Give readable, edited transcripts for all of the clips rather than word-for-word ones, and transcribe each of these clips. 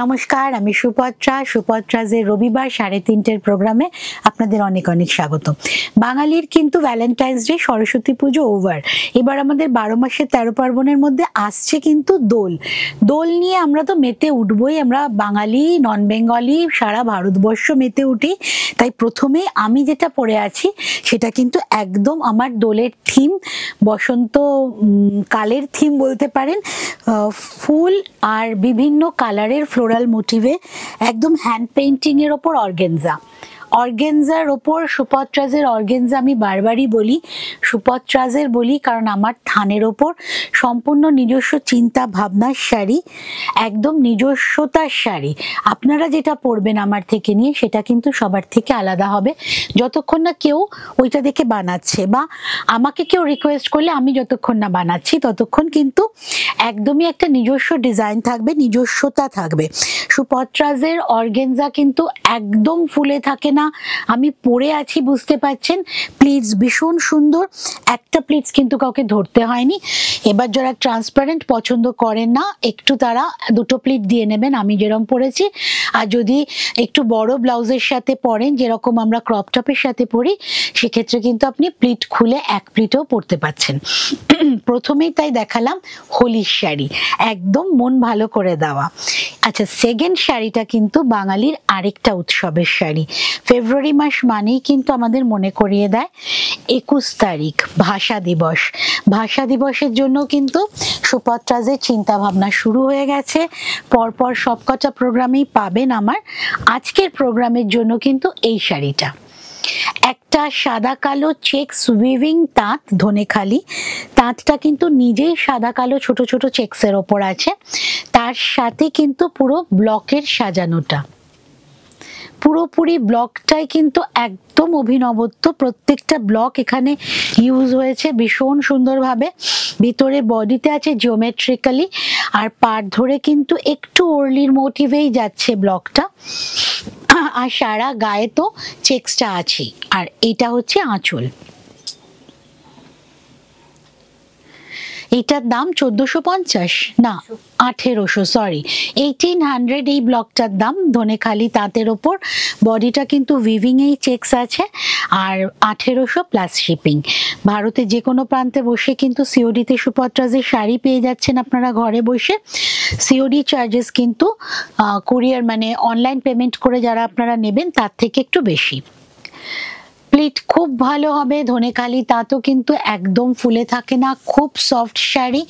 নমস্কার, আমি সুপত্রা রবিবার 3:30 প্রোগ্রামে আপনাদের অনেক অনেক স্বাগত। বাঙালির কিন্তু ভ্যালেন্টাইন্স ডে, সরস্বতী পুজো ওভার। এবার আমাদের 12 মাসের 13 পার্বণের মধ্যে আসছে কিন্তু দোল। দোল নিয়ে আমরা তো মেতে উঠবই, আমরা বাঙালি নন বেঙ্গলি সারা ভারতবর্ষ মেতে উঠি। তাই প্রথমে আমি যেটা পরে আছি সেটা কিন্তু একদম আমার দোলের থিম, বসন্ত কালের থিম বলতে পারেন। ফুল আর বিভিন্ন কালারের ফ্লোরাল মোটিভে একদম হ্যান্ড পেইন্টিং এর ওপর অর্গেনজার ওপর সুপত্রাজের অর্গেনজা। আমি বারবারই বলি সুপত্রাজের বলি, কারণ আমার থানের ওপর সম্পূর্ণ নিজস্ব চিন্তা ভাবনার শাড়ি, একদম নিজস্বতার শাড়ি। আপনারা যেটা পরবেন আমার থেকে নিয়ে সেটা কিন্তু সবার থেকে আলাদা হবে, যতক্ষণ না কেউ ওইটা দেখে বানাচ্ছে বা আমাকে কেউ রিকোয়েস্ট করলে আমি যতক্ষণ না বানাচ্ছি ততক্ষণ কিন্তু একদমই একটা নিজস্ব ডিজাইন থাকবে, নিজস্বতা থাকবে। সুপত্রাজের অর্গেনজা কিন্তু একদম ফুলে থাকে না। আমি পরে আছি বুঝতে পাচ্ছেন, প্লিটস ভীষণ সুন্দর, একটা প্লিটস কিন্তু কাউকে ধরতে হয়নি। এবার যারা ট্রান্সপারেন্ট পছন্দ করেন না একটু, তারা দুটো প্লিট দিয়ে নেবেন, আমি যেরকম পরেছি। আর যদি একটু বড় ব্লাউজের সাথে পরেন, যেরকম আমরা ক্রপ টপের সাথে পরি, সেক্ষেত্রে কিন্তু আপনি প্লিট খুলে এক প্লিটও পরতে পারছেন। প্রথমেই তাই দেখালাম হোলির শাড়ি, একদম মন ভালো করে দেওয়া। আচ্ছা, সেকেন্ড শাড়িটা কিন্তু বাঙালির আরেকটা উৎসবের শাড়ি। ফেব্রুয়ারি মাস মানেই কিন্তু আমাদের মনে করিয়ে দেয় 21 তারিখ ভাষা দিবস। ভাষা দিবসের জন্য কিন্তু সুপত্রাজের চিন্তা ভাবনা শুরু হয়ে গেছে। পরপর সবকটা প্রোগ্রামেই পাবেন আমার। আজকের প্রোগ্রামের জন্য কিন্তু এই শাড়িটা, একটা সাদা কালো চেক্স উইভিং তাঁত, ধনেখালি তাঁতটা কিন্তু নিজেই সাদা কালো ছোট ছোট চেক্সের ওপর আছে। তার সাথে কিন্তু পুরো ব্লকের সাজানোটা, পুরোপুরি ব্লকটাই কিন্তু একদম অভিনবত্ব। প্রত্যেকটা ব্লক এখানে ইউজ হয়েছে ভীষণ সুন্দরভাবে। ভিতরে বডিতে আছে জিওমেট্রিক্যালি, আর পাড় ধরে কিন্তু একটু ওর্লির মোটিভেই যাচ্ছে ব্লকটা, আর সারা গায়ে তো চেক্সটা আছে। আর এটা হচ্ছে আঁচল। এটার দাম 1450 না 1800, সরি 1800 এই ব্লকটার দাম। ধনেখালি তাঁতের ওপর বডিটা কিন্তু উইভিং এই চেক্স আছে, আর 1800 প্লাস শিপিং। ভারতে যে কোনো প্রান্তে বসে কিন্তু সিওডিতে সুপত্রাজের শাড়ি পেয়ে যাচ্ছেন আপনারা ঘরে বসে। সিওডি চার্জেস কিন্তু কুরিয়ার মানে অনলাইন পেমেন্ট করে যারা আপনারা নেবেন তার থেকে একটু বেশি। প্লিট খুব ভালো হবে, ধনেখালি তাঁতও কিন্তু একদম ফুলে থাকে না, খুব সফট শাড়ি,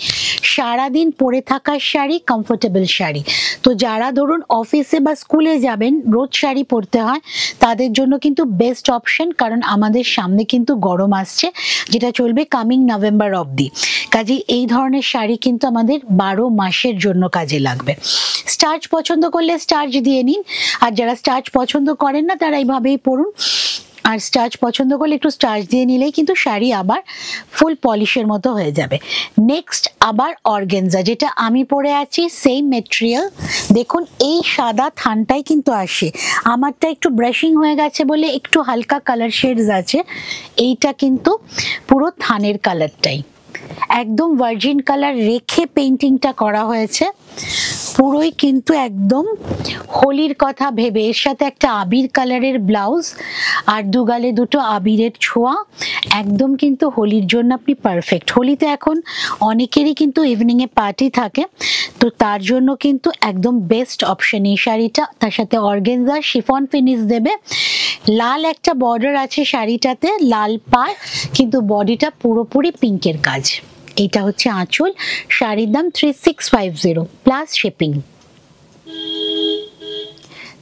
সারাদিন পরে থাকার শাড়ি, কমফোর্টেবল শাড়ি। তো যারা ধরুন অফিসে বা স্কুলে যাবেন, রোজ শাড়ি পরতে হয়, তাদের জন্য কিন্তু বেস্ট অপশন, কারণ আমাদের সামনে কিন্তু গরম আসছে, যেটা চলবে কামিং নভেম্বর অবধি। কাজে এই ধরনের শাড়ি কিন্তু আমাদের 12 মাসের জন্য কাজে লাগবে। স্টার্চ পছন্দ করলে স্টার্চ দিয়ে নিন, আর যারা স্টার্চ পছন্দ করেন না তারা এইভাবেই পরুন। আর স্টার্চ পছন্দ করলে একটু স্টার্চ দিয়ে নিলেই কিন্তু শাড়ি আবার ফুল পলিশের মতো হয়ে যাবে। নেক্সট আবার অর্গেনজা, যেটা আমি পরে আছি, সেম মেটেরিয়াল। দেখুন এই সাদা থানটাই কিন্তু আসে, আমারটা একটু ব্রাশিং হয়ে গেছে বলে একটু হালকা কালার শেডস আছে। এইটা কিন্তু পুরো থানের কালারটাই একদম ভার্জিন কালার রেখে পেইন্টিংটা করা হয়েছে, পুরোই কিন্তু একদম হোলির কথা ভেবে। এর সাথে একটা আবির কালারের ব্লাউজ আর দুগালে দুটো আবিরের ছোঁয়া, একদম কিন্তু হোলির জন্য আপনি পারফেক্ট। হোলিতে এখন অনেকেরই কিন্তু ইভিনিং এ পার্টি থাকে, তো তার জন্য কিন্তু একদম বেস্ট অপশন এই শাড়িটা। তার সাথে অর্গেনজা শিফন ফিনিশ দেবে, লাল একটা বর্ডার আছে শাড়িটাতে, লাল পাড়, কিন্তু বডিটা পুরোপুরি পিঙ্কের কাজ। এটা হচ্ছে আঁচল। শাড়ির দাম 3650 প্লাস শিপিং,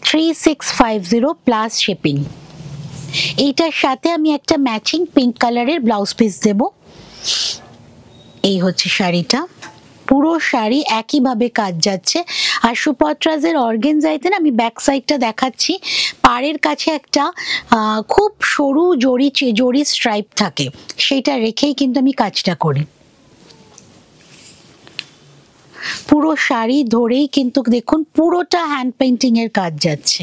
3650 প্লাস শিপিং। এইটার সাথে আমি একটা ম্যাচিং পিঙ্ক কালারের ব্লাউজ পিস দেব। এই হচ্ছে শাড়িটা, পুরো শাড়ি একইভাবে কাজ যাচ্ছে। আর সুপত্রাজের অর্গেনজাইতে না, আমি ব্যাক সাইডটা দেখাচ্ছি, পাড়ের কাছে একটা খুব সরু জড়ি স্ট্রাইপ থাকে, সেটা রেখেই কিন্তু আমি কাজটা করি। পুরো শাড়ি ধরেই কিন্তু দেখুন পুরোটা হ্যান্ড পেইন্টিং এর কাজ যাচ্ছে।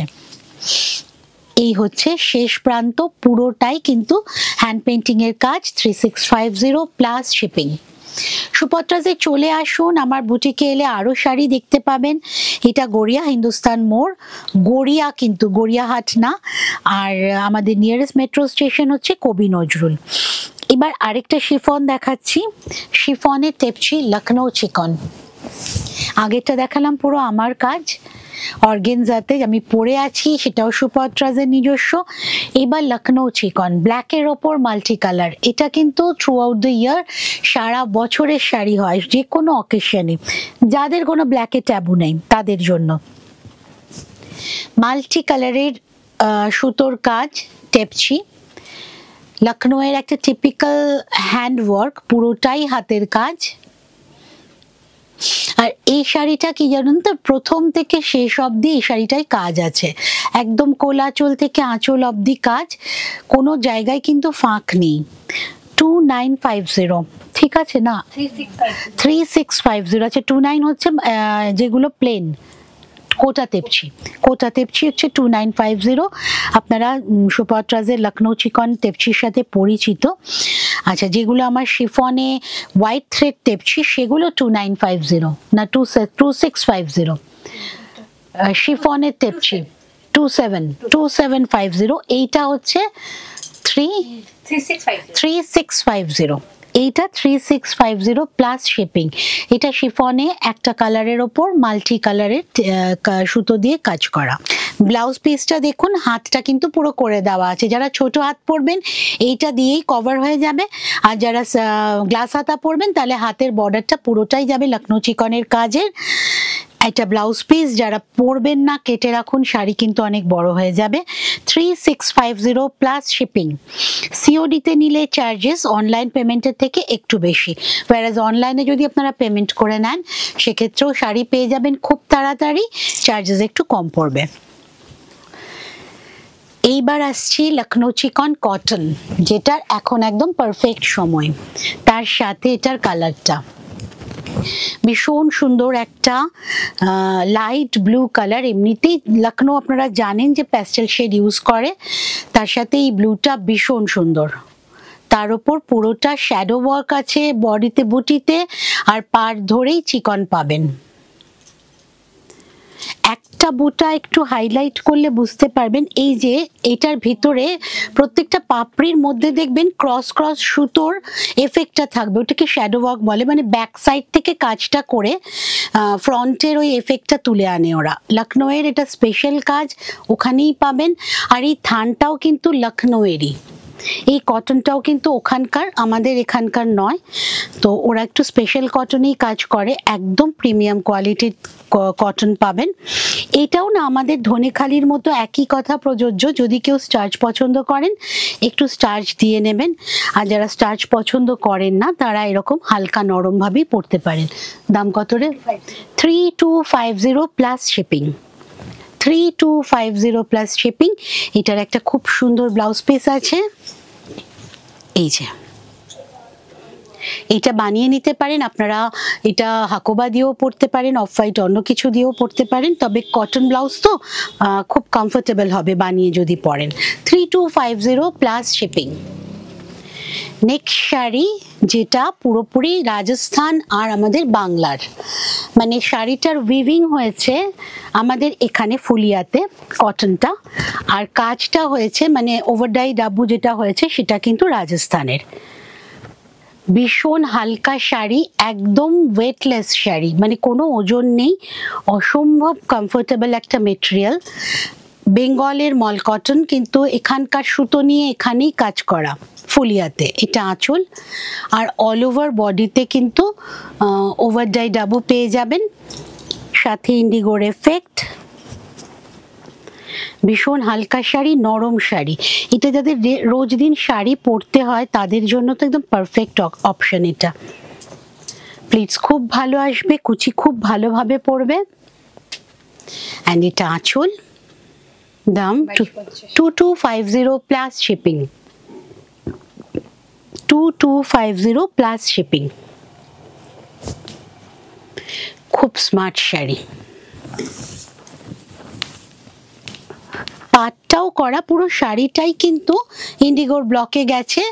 এই হচ্ছে শেষ প্রান্ত, পুরোটাই কিন্তু হ্যান্ড পেইন্টিং এর কাজ, 3650 প্লাস শিপিং। সুপত্রাজে চলে আসুন, আমার বুটিকে এলে আরো শাড়ি দেখতে পাবেন। এটা গড়িয়া হিন্দুস্তান মোড়, গড়িয়া কিন্তু গড়িয়াহাট না। আর আমাদের নিয়ারেস্ট মেট্রো স্টেশন হচ্ছে কবি নজরুল। এবার আরেকটা শিফন দেখাচ্ছি, শিফনের তেপচি লখনৌ চিকন। আগেরটা দেখালাম পুরো আমার কাজ অর্গেনজাতে আমি পরে আছি, সেটাও সুপত্রাজের নিজস্ব। এবার লখনৌ চিকন ব্ল্যাকের ওপর মাল্টি কালার। এটা কিন্তু থ্রু আউট দ্য ইয়ার সারা বছরের শাড়ি হয়, যে কোনো অকেশনে, যাদের কোনো ব্ল্যাকে ট্যাবু নেই তাদের জন্য। মাল্টি কালারের সুতোর কাজ, টেপচি, লখনৌয়ের একটা টিপিক্যাল হ্যান্ড ওয়ার্ক, পুরোটাই হাতের কাজ। আর এই শাড়িটা কি জানেন তো, প্রথম থেকে শেষ অবধি এই শাড়িটাই কাজ আছে, একদম কোলাচল থেকে আঁচল অবধি কাজ, কোনো জায়গায় কিন্তু ফাঁক নেই। 2950, ঠিক আছে না 3650 আছে, 29 হচ্ছে যেগুলো প্লেন কোটা তেপচি, কোটা তেপচি হচ্ছে 2950। আপনারা সুপত্রাজের লখনৌ চিকন তেপচির সাথে পরিচিত। আচ্ছা, যেগুলো আমার শিফনে হোয়াইট থ্রেড তেপচি সেগুলো 2950 না 2650। শিফনের তেপচি 2750। এইটা হচ্ছে 3650। এইটা 3650 প্লাস শিপিং। এটা শিফনে একটা কালারের ওপর মাল্টি কালারের সুতো দিয়ে কাজ করা। ব্লাউজ পিসটা দেখুন, হাতটা কিন্তু পুরো করে দেওয়া আছে, যারা ছোট হাত পরবেন এইটা দিয়েই কভার হয়ে যাবে, আর যারা গ্লাস হাতা পরবেন তাহলে হাতের বর্ডারটা পুরোটাই যাবে লখনৌ চিকনের কাজের। একটা ব্লাউজ পিস যারা পরবেন না কেটে রাখুন, শাড়ি কিন্তু অনেক বড় হয়ে যাবে। 3650 প্লাস শিপিং। সিওডিতে নিলে চার্জেস অনলাইন পেমেন্টের থেকে একটু বেশি, ওয়ারাজ অনলাইনে যদি আপনারা পেমেন্ট করে নেন সেক্ষেত্রেও শাড়ি পেয়ে যাবেন খুব তাড়াতাড়ি, চার্জেস একটু কম পড়বে। এইবার আসছি লখনৌ চিকন কটন, যেটার এখন একদম পারফেক্ট সময়। তার সাথে এটার কালারটা ভীষণ সুন্দর, একটা লাইট ব্লু কালার। এমনিতেই লখনৌ আপনারা জানেন যে প্যাস্টেল শেড ইউজ করে, তার সাথে এই ব্লুটা ভীষণ সুন্দর। তার উপর পুরোটা শ্যাডো ওয়ার্ক আছে বডিতে বুটিতে, আর পাড় ধরেই চিকন পাবেন। একটা বুটা একটু হাইলাইট করলে বুঝতে পারবেন, এই যে এটার ভিতরে প্রত্যেকটা পাপড়ির মধ্যে দেখবেন ক্রস ক্রস সুতোর এফেক্টটা থাকবে, ওটাকে শ্যাডো ওয়ার্ক বলে, মানে ব্যাক সাইড থেকে কাজটা করে ফ্রন্টের ওই এফেক্টটা তুলে আনে ওরা। লখনৌয়ের এটা স্পেশাল কাজ, ওখানেই পাবেন। আর এই থানটাও কিন্তু লখনৌয়েরই, এই কটনটাও কিন্তু ওখানকার, আমাদের এখানকার নয়, তো ওরা একটু স্পেশাল কটনেই কাজ করে, একদম প্রিমিয়াম কোয়ালিটির কটন পাবেন। এটাও না আমাদের ধনেখালির মতো একই কথা প্রযোজ্য, যদি কেউ স্টার্চ পছন্দ করেন একটু স্টার্চ দিয়ে নেবেন, আর যারা স্টার্চ পছন্দ করেন না তারা এরকম হালকা নরম ভাবেই পরতে পারেন। দাম কত রে? 3250 প্লাস শিপিং। 3250 plus shipping. এটার একটা খুব সুন্দর ব্লাউজ পিস আছে, এই যে এটা বানিয়ে নিতে পারেন আপনারা, এটা হাকোবা দিয়েও পরতে পারেন, অফ হোয়াইট অন্য কিছু দিয়েও পরতে পারেন, তবে কটন ব্লাউজ তো খুব কমফোর্টেবল হবে বানিয়ে যদি পরেন। 3250 প্লাস শিপিং। নেক্সট শাড়ি, যেটা পুরোপুরি রাজস্থান আর আমাদের বাংলার, মানে শাড়িটার উইভিং হয়েছে আমাদের এখানে ফুলিয়াতে কটনটা, আর কাজটা হয়েছে মানে ওভারডাই ডাব্বু যেটা হয়েছে সেটা কিন্তু রাজস্থানের। ভীষণ হালকা শাড়ি, একদম ওয়েটলেস শাড়ি, মানে কোনো ওজন নেই, অসম্ভব কমফোর্টেবল একটা মেটেরিয়াল। বেঙ্গলের মল কটন, কিন্তু এখানকার সুতো নিয়ে এখানেই কাজ করা ফুলিয়াতে। এটা আঁচল, আর অল ওভার বডিতে কিন্তু ওভারডাই ডাবু পেয়ে যাবেন, সাথে ইন্ডিগোর এফেক্ট। ভীষণ হালকা শাড়ি, নরম শাড়ি, এটা যাদের রোজ দিন শাড়ি পরতে হয় তাদের জন্য তো একদম পারফেক্ট অপশন এটা। প্লিটস খুব ভালো আসবে, কুচি খুব ভালোভাবে পরবে। অ্যান্ড এটা আঁচল। দাম 2250 প্লাস শিপিং। 2250 plus shipping. খুব স্মার্ট শাড়ি, পাটটাও করা, পুরো শাড়িটাই কিন্তু ইন্ডিগোর ব্লকে গেছে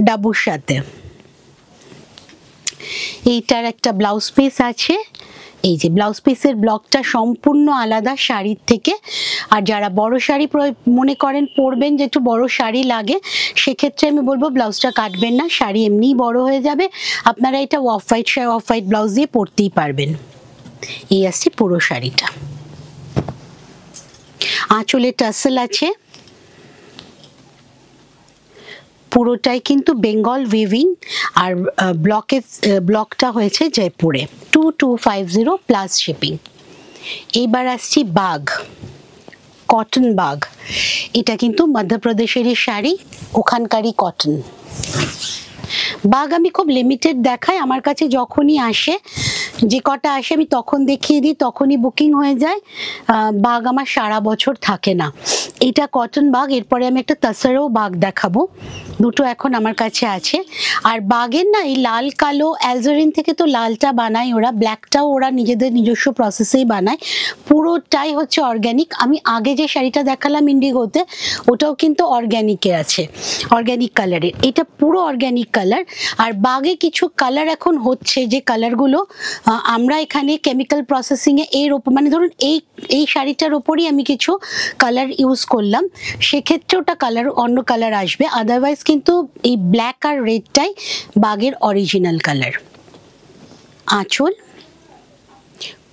ডাবুর সাথে। এইটার একটা ব্লাউজ পিস আছে, এই যে ব্লাউজ পিসের ব্লকটা সম্পূর্ণ আলাদা শাড়ির থেকে। আর যারা বড় শাড়ি মনে করেন পরবেন, যে একটু বড় শাড়ি লাগে, সেক্ষেত্রে আমি বলবো ব্লাউজটা কাটবেন না, শাড়ি এমনিই বড় হয়ে যাবে, আপনারা এটা অফ হোয়াইট ব্লাউজ দিয়ে পরতেই পারবেন। এই আসছে পুরো শাড়িটা। আঁচলে টাসেল আছে, পুরোটাই কিন্তু বেঙ্গল উইভিং, আর ব্লকটা হয়েছে জয়পুরে। 2250 প্লাস শিপিং। এইবার আসছি বাগ, কটন বাগ। এটা কিন্তু মধ্যপ্রদেশেরই শাড়ি, ওখানকারই কটন। বাগ আমি খুব লিমিটেড দেখাই, আমার কাছে যখনই আসে, যে কটা আসে আমি তখন দেখিয়ে দিই, তখনই বুকিং হয়ে যায়। বাগ আমার সারা বছর থাকে না। এটা কটন বাগ, এরপরে আমি একটা তাসারও বাগ দেখাবো, দুটো এখন আমার কাছে আছে। আর বাগের না এই লাল কালো অ্যালজারিন থেকে তো লালটা বানায় ওরা, ব্ল্যাকটাও ওরা নিজেদের নিজস্ব প্রসেসেই বানায়, পুরোটাই হচ্ছে অর্গ্যানিক। আমি আগে যে শাড়িটা দেখালাম ইন্ডিগোতে, ওটাও কিন্তু অর্গ্যানিকে আছে, অর্গ্যানিক কালারের। এটা পুরো অর্গ্যানিক কালার। আর বাগে কিছু কালার এখন হচ্ছে, যে কালারগুলো আমরা এখানে কেমিক্যাল প্রসেসিংয়ে এর ওপর, মানে ধরুন এই শাড়িটার ওপরই আমি কিছু কালার ইউজ করলাম, সেক্ষেত্রে ওটা কালার অন্য কালার আসবে। আদারওয়াইজ কিন্তু এই ব্ল্যাক আর রেডটাই বাগের অরিজিনাল কালার। আঁচল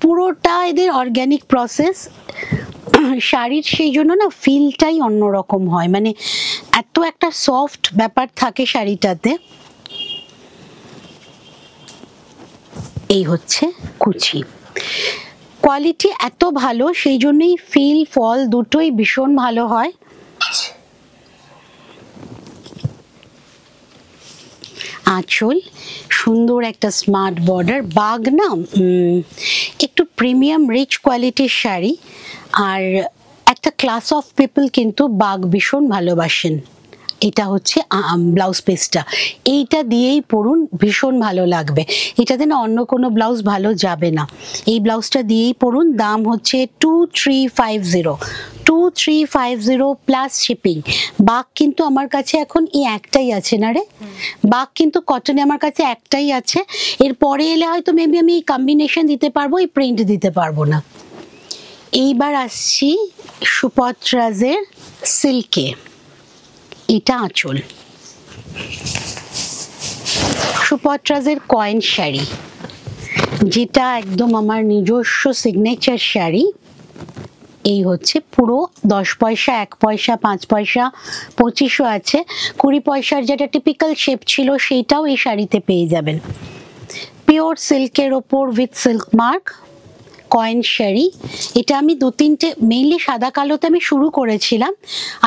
পুরোটা এদের অর্গ্যানিক প্রসেস। শাড়ির সেই জন্য না ফিলটাই অন্যরকম হয়, মানে এত একটা সফট ব্যাপার থাকে শাড়িটাতে। এই হচ্ছে কুচি, কোয়ালিটি এত ভালো, সেই জন্যই ফিল ফল দুটোই ভীষণ ভালো হয়। আঁচল সুন্দর একটা স্মার্ট বর্ডার। বাগ না একটু প্রিমিয়াম রিচ কোয়ালিটির শাড়ি, আর একটা ক্লাস অফ পিপল কিন্তু বাগ ভীষণ ভালোবাসেন। এটা হচ্ছে ব্লাউজ পিসটা, এইটা দিয়েই পরুন, ভীষণ ভালো লাগবে। এটাতে না অন্য কোনো ব্লাউজ ভালো যাবে না, এই ব্লাউজটা দিয়েই পরুন। দাম হচ্ছে 2350 প্লাস শিপিং। বাগ কিন্তু আমার কাছে এখন এই একটাই আছে না রে, বাগ কিন্তু কটনে আমার কাছে একটাই আছে। এরপরে এলে হয়তো মেবি আমি এই কম্বিনেশন দিতে পারবো, এই প্রিন্ট দিতে পারবো না। এইবার আসছি সুপত্রাজের সিল্কে। এটা আঁচল, সুপত্রাজের কয়েন শাড়ি, যেটা একদম আমার নিজস্ব সিগনেচার শাড়ি। এই হচ্ছে পুরো 10 পয়সা, 1 পয়সা, 5 পয়সা, 25ও আছে, 20 পয়সার যেটা টিপিক্যাল শেপ ছিল সেইটাও এই শাড়িতে পেয়ে যাবেন। পিওর সিল্কের ওপর with silk mark, coin sari. এটা আমি 2-3টে, মেইনলি সাদা কালোতে আমি শুরু করেছিলাম,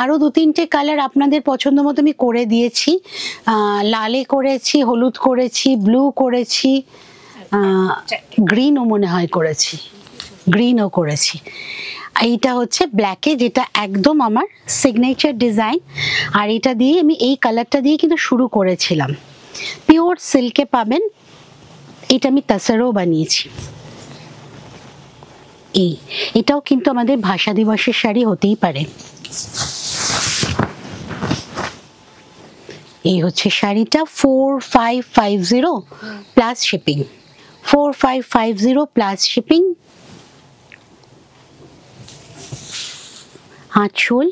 আরও 2-3টে কালার আপনাদের পছন্দ মতো আমি করে দিয়েছি। লালে করেছি, হলুদ করেছি, ব্লু করেছি, গ্রিনও মনে হয় করেছি, গ্রিনও করেছি। এইটা হচ্ছে ব্ল্যাকে, যেটা একদম আমার সিগনেচার ডিজাইন। আর এটা দিয়ে আমি এই কালারটা দিয়ে কিন্তু শুরু করেছিলাম। পিওর সিল্কে পাবেন। এটা আমি তাসারও বানিয়েছি। এটাও কিন্তু আমাদের ভাষা দিবসের শাড়ি হতেই পারে। এই হচ্ছে শাড়িটা 4550 প্লাস শিপিং, 4550 প্লাস শিপিং। আঁচল,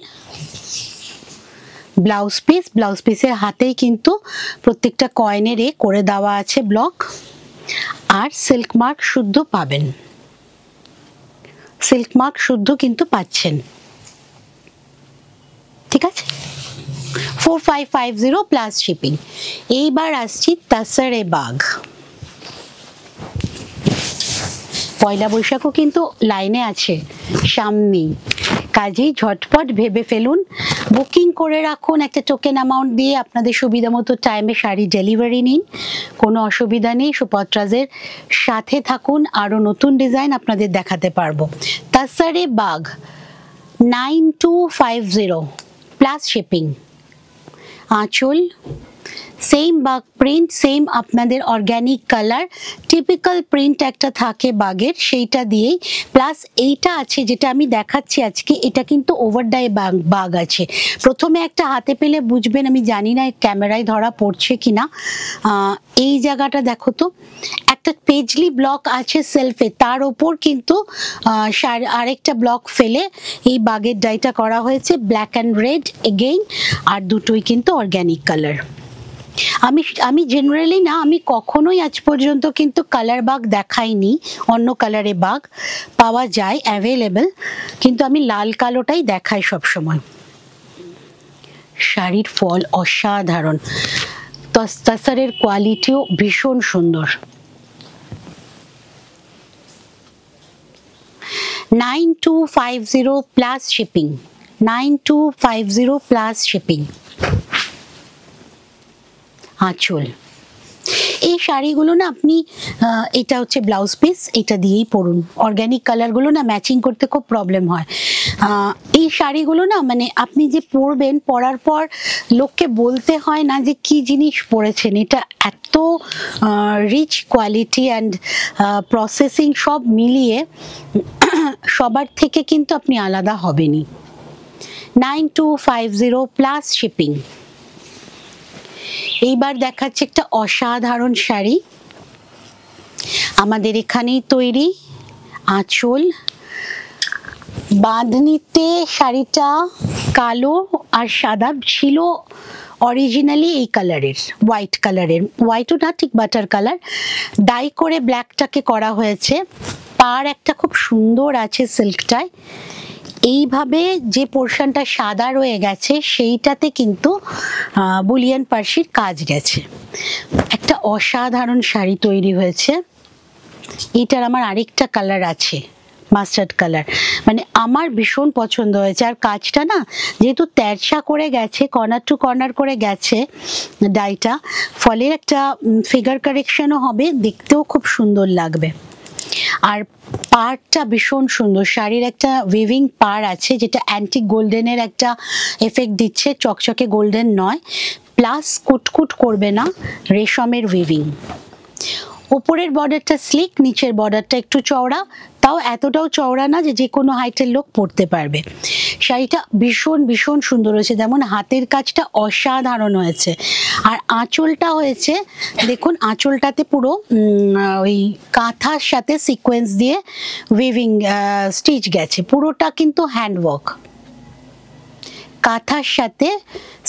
ব্লাউজ পিস, ব্লাউজ পিসের হাতেই কিন্তু প্রত্যেকটা কয়েনের এ করে দেওয়া আছে ব্লক, আর সিল্ক মার্ক শুদ্ধ পাবেন, সিল্ক মার্ক শুদ্ধ কিন্তু পাচ্ছেন। ঠিক আছে, 4550 প্লাস শিপিং। এইবার আসছি তাসারে বাগ। পয়লা বৈশাখও কিন্তু লাইনে আছে সামনেই, কাজেই ঝটপট ভেবে ফেলুন, বুকিং করে রাখুন একটা টোকেন অ্যামাউন্ট দিয়ে, আপনাদের সুবিধা মতো টাইমে শাড়ি ডেলিভারি নিন, কোনো অসুবিধা নেই। সুপত্রাজের সাথে থাকুন, আরও নতুন ডিজাইন আপনাদের দেখাতে পারবো। তাসারে বাগ 9250 প্লাস শিপিং। আঁচল সেম বাগ প্রিন্ট, সেম আপনাদের অর্গ্যানিক কালার, টিপিক্যাল প্রিন্ট একটা থাকে বাগের, সেইটা দিয়েই প্লাস এইটা আছে যেটা আমি দেখাচ্ছি আজকে, এটা কিন্তু ওভার ডাই বাগ আছে। প্রথমে একটা হাতে পেলে বুঝবেন, আমি জানি না ক্যামেরায় ধরা পড়ছে কিনা, এই জায়গাটা দেখো তো, একটা পেজলি ব্লক আছে সেলফে, তার ওপর কিন্তু আরেকটা ব্লক ফেলে এই বাগের ডাইটা করা হয়েছে, ব্ল্যাক অ্যান্ড রেড এগেইন, আর দুটোই কিন্তু অর্গ্যানিক কালার। আমি জেনারেলি না, আমি কখনোই আজ পর্যন্ত কিন্তু কালার বাগ দেখাইনি, অন্য কালারে বাগ পাওয়া যায় অ্যাভেলেবেল, কিন্তু আমি লাল কালোটাই দেখাই সবসময়। শাড়ির ফল অসাধারণ, তসরের কোয়ালিটিও ভীষণ সুন্দর। 9250 প্লাস শিপিং, 9250 প্লাস শিপিং। আঁচল, এই শাড়িগুলো না আপনি, এটা হচ্ছে ব্লাউজ পিস, এটা দিয়েই পরুন। অর্গ্যানিক কালারগুলো না ম্যাচিং করতে খুব প্রবলেম হয়। এই শাড়িগুলো না মানে আপনি যে পরবেন, পরার পর লোককে বলতে হয় না যে কি জিনিস পরেছেন, এটা এত রিচ কোয়ালিটি অ্যান্ড প্রসেসিং সব মিলিয়ে সবার থেকে কিন্তু আপনি আলাদা হবেনই। 9250 প্লাস শিপিং। এইবার দেখাচ্ছে একটা অসাধারণ শাড়ি, আমাদের এখানেই তৈরি, আঁচল, বাঁধনিতে শাড়িটা কালো আর সাদা ছিল অরিজিনালি, এই কালারের, হোয়াইট কালারের, হোয়াইটও না ঠিক বাটার কালার, ডাই করে ব্ল্যাকটাকে করা হয়েছে। পার একটা খুব সুন্দর আছে সিল্কটায়, এইভাবে যে পোর্শনটা সাদা রয়ে গেছে সেইটাতে কিন্তু বুলিয়ান পার্সির কাজ গেছে। একটা অসাধারণ শাড়ি তৈরি হয়েছে। এটার আমার আরেকটা কালার আছে, মাস্টার্ড কালার, মানে আমার ভীষণ পছন্দ হয়েছে। আর কাজটা না যেহেতু তেরছা করে গেছে, কর্নার টু কর্নার করে গেছে ডাইটা, ফলে একটা ফিগার কারেকশনও হবে, দেখতেও খুব সুন্দর লাগবে। আর পাড়টা ভীষণ সুন্দর, শাড়ির একটা উইভিং পাড় আছে যেটা অ্যান্টিক গোল্ডেনের একটা এফেক্ট দিচ্ছে, চকচকে গোল্ডেন নয়, প্লাস কুটকুট করবে না, রেশমের উইভিং। ওপরের বর্ডারটা স্লিক, নিচের বর্ডারটা একটু চওড়া, তাও এতটাও চওড়া না যে কোনো হাইটের লোক পরতে পারবে। শাড়িটা ভীষণ ভীষণ সুন্দর হয়েছে, যেমন হাতের কাজটা অসাধারণ হয়েছে। আর আঁচলটা হয়েছে, দেখুন আঁচলটাতে পুরো ওই কাঁথার সাথে সিকোয়েন্স দিয়ে উইভিং স্টিচ গেছে, পুরোটা কিন্তু হ্যান্ডওয়ার্ক, কাঁথার সাথে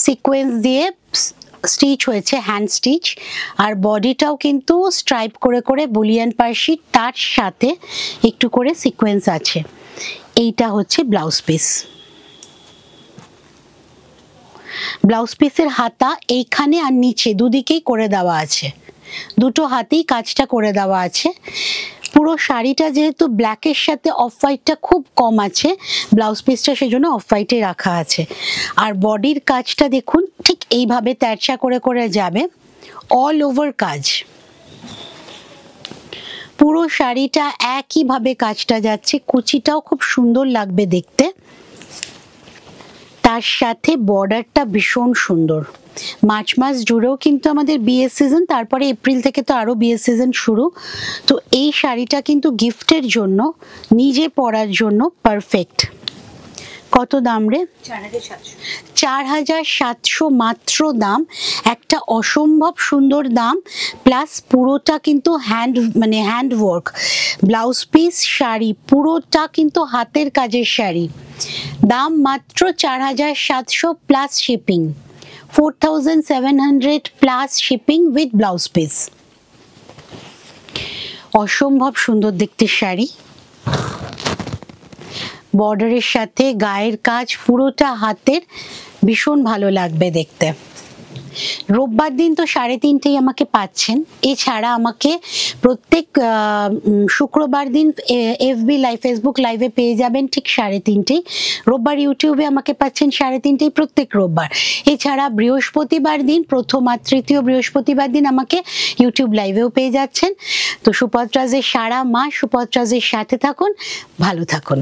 সিকোয়েন্স দিয়ে স্টিচ হয়েছে, হ্যান্ড স্টিচ। আর বডিটাও কিন্তু স্ট্রাইপ করে করে বুলিয়ান পার্সি, তার সাথে একটু করে সিকোয়েন্স আছে। এইটা হচ্ছে ব্লাউজ পিস। ব্লাউজ পিসের হাতা এইখানে আর নিচে দুদিকেই করে দেওয়া আছে, দুটো হাতেই কাজটা করে দেওয়া আছে। পুরো শাড়িটা যেহেতু ব্ল্যাকের সাথে অফ হোয়াইটটা খুব কম আছে, ব্লাউজ পিসটা সেজন্য অফ হোয়াইটে রাখা আছে। আর বডির কাজটা দেখুন ঠিক এইভাবে তেরছা করে করে যাবে, অল ওভার কাজ, পুরো শাড়িটা একইভাবে কাজটা যাচ্ছে, কুচিটাও খুব সুন্দর লাগবে দেখতে। তার সাথে বর্ডারটা ভীষণ সুন্দর। মার্চ মাস জুড়েও কিন্তু আমাদের বিয়ের সিজন, তারপরে এপ্রিল থেকে তো আরো বিয়ের সিজন শুরু। তো এই শাড়িটা কিন্তু গিফটের জন্য, নিজে পরার জন্য পারফেক্ট। কত দাম রে? 4700 মাত্র দাম, একটা অসম্ভব সুন্দর দাম, প্লাস পুরোটা কিন্তু hand work, blouse piece, sari পুরোটা কিন্তু হাতের কাজের শাড়ি। দাম মাত্র 4700 plus shipping, 4700 plus shipping with blouse piece. অসম্ভব সুন্দর দেখতে শাড়ি, বর্ডারের সাথে গায়ের কাজ পুরোটা হাতের, ভীষণ ভালো লাগবে দেখতে। রোববার দিন তো 3:30 আমাকে পাচ্ছেন, এছাড়া আমাকে প্রত্যেক শুক্রবার দিন এফবি লাইভ, ফেসবুক লাইভে পেয়ে যাবেন ঠিক 3:30। রোববার ইউটিউবে আমাকে পাচ্ছেন 3:30 প্রত্যেক রোববার। এছাড়া বৃহস্পতিবার দিন, প্রথম আর তৃতীয় বৃহস্পতিবার দিন আমাকে ইউটিউব লাইভেও পেয়ে যাচ্ছেন। তো সুপত্রাজের সারা মাস সুপত্রাজের সাথে থাকুন, ভালো থাকুন।